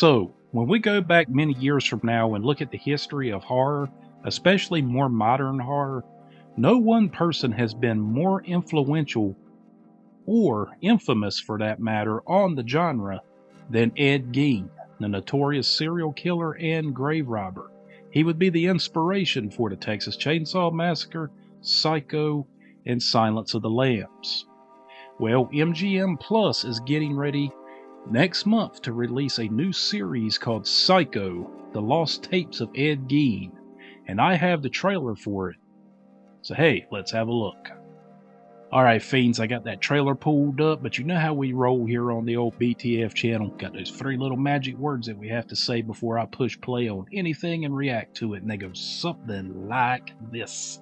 So, when we go back many years from now and look at the history of horror, especially more modern horror, no one person has been more influential, or infamous for that matter, on the genre than Ed Gein, the notorious serial killer and grave robber. He would be the inspiration for the Texas Chainsaw Massacre, Psycho, and Silence of the Lambs. Well, MGM Plus is getting ready next month to release a new series called Psycho, The Lost Tapes of Ed Gein, and I have the trailer for it. So hey, let's have a look. Alright fiends, I got that trailer pulled up, but you know how we roll here on the old BTF channel. Got those 3 little magic words that we have to say before I push play on anything and react to it, and they go something like this.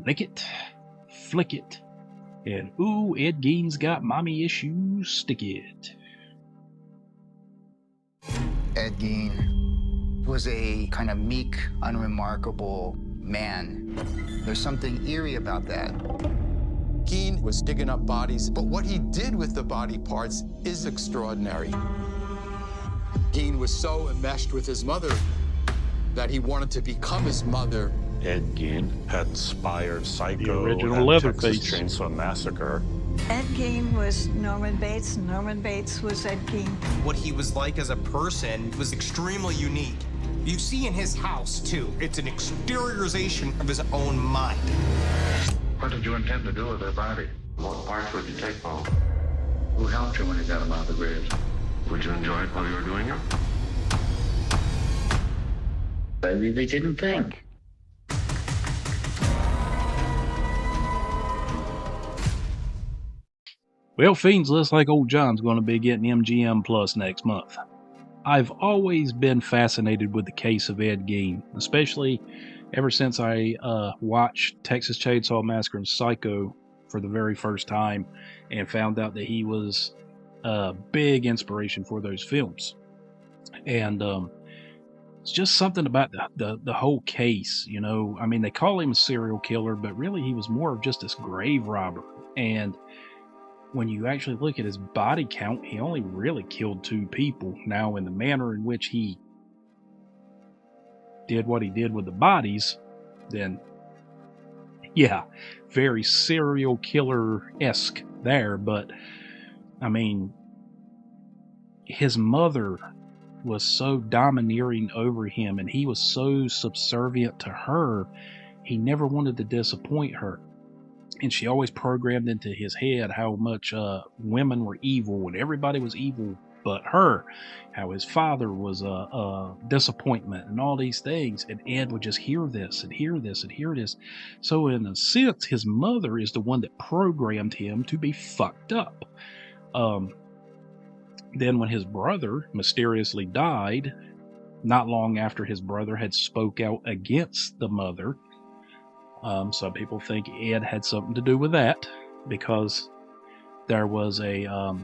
Lick it, flick it, and ooh, Ed Gein's got mommy issues, stick it. Ed Gein was a kind of meek, unremarkable man. There's something eerie about that. Gein was digging up bodies, but what he did with the body parts is extraordinary. Gein was so enmeshed with his mother that he wanted to become his mother. Ed Gein had inspired Psycho, The original and Leatherface. Texas Chainsaw Massacre. Ed Gein was Norman Bates, and Norman Bates was Ed Gein. What he was like as a person was extremely unique. You see in his house, too, it's an exteriorization of his own mind. What did you intend to do with their body? What parts would you take home? Who helped you when you got them out of the graves? Would you enjoy it while you were doing it? Maybe they didn't think. Well, fiends, looks like old John's going to be getting MGM Plus next month. I've always been fascinated with the case of Ed Gein, especially ever since I watched Texas Chainsaw Massacre and Psycho for the very first time and found out that he was a big inspiration for those films. And it's just something about the whole case, you know. I mean, they call him a serial killer, but really he was more of just this grave robber. And when you actually look at his body count, he only really killed 2 people. Now, in the manner in which he did what he did with the bodies, then yeah, very serial killer-esque there. But I mean, his mother was so domineering over him, and he was so subservient to her, he never wanted to disappoint her. And she always programmed into his head how much women were evil and everybody was evil but her, how his father was a disappointment and all these things. And Ed would just hear this and hear this and hear this. So in a sense, his mother is the one that programmed him to be fucked up. Then when his brother mysteriously died, not long after his brother had spoke out against the mother, some people think Ed had something to do with that, because there was a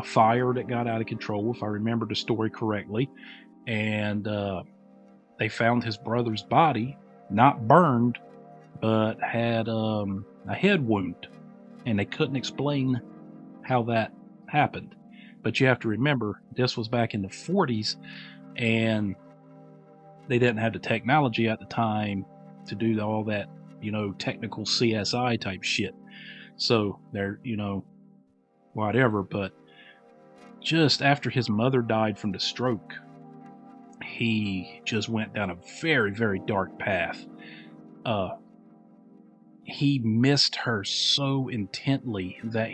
fire that got out of control, if I remember the story correctly, and they found his brother's body, not burned, but had a head wound, and they couldn't explain how that happened. But you have to remember, this was back in the 40s, and they didn't have the technology at the time to do all that, you know, technical CSI type shit. So they're, you know, whatever. But just after his mother died from the stroke, he just went down a very, very dark path. He missed her so intently that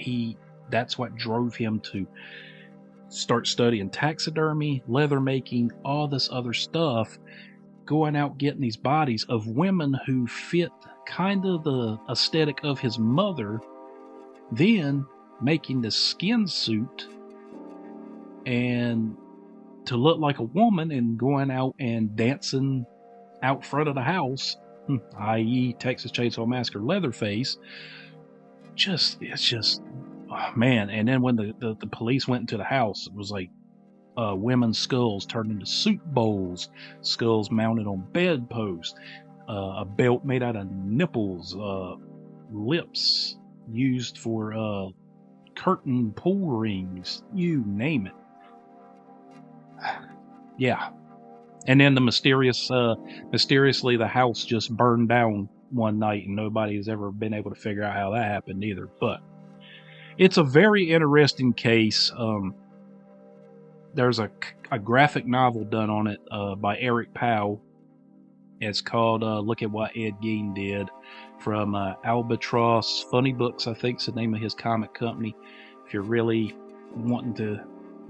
that's what drove him to start studying taxidermy, leather making, all this other stuff, going out getting these bodies of women who fit kind of the aesthetic of his mother, then making the skin suit and to look like a woman and going out and dancing out front of the house, i.e. Texas Chainsaw Massacre Leatherface. It's just, oh man. And then when the police went into the house, it was like women's skulls turned into soup bowls, skulls mounted on bedposts, a belt made out of nipples, lips used for curtain pull rings, you name it. Yeah. And then the mysteriously the house just burned down one night, and nobody's ever been able to figure out how that happened either. But it's a very interesting case. There's a graphic novel done on it by Eric Powell. It's called Look at What Ed Gein Did, from Albatross Funny Books, I think is the name of his comic company. If you're really wanting to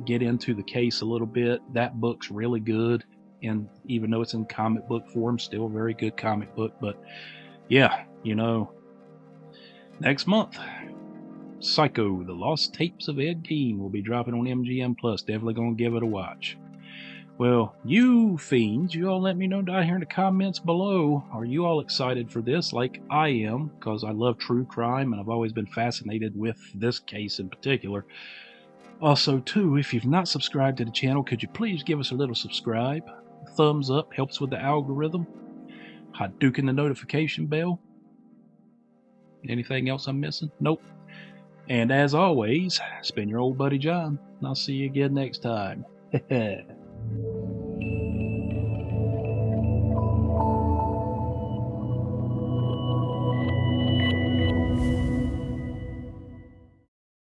get into the case a little bit, that book's really good. And even though it's in comic book form, still a very good comic book. But yeah, next month, Psycho, The Lost Tapes of Ed Gein will be dropping on MGM Plus. Definitely gonna give it a watch. Well, you fiends, you all let me know down here in the comments below. Are you all excited for this like I am? Because I love true crime and I've always been fascinated with this case in particular. Also, too, if you've not subscribed to the channel, could you please give us a little subscribe? Thumbs up helps with the algorithm. Hadouken the notification bell. Anything else I'm missing? Nope. And as always, it's been your old buddy John, and I'll see you again next time.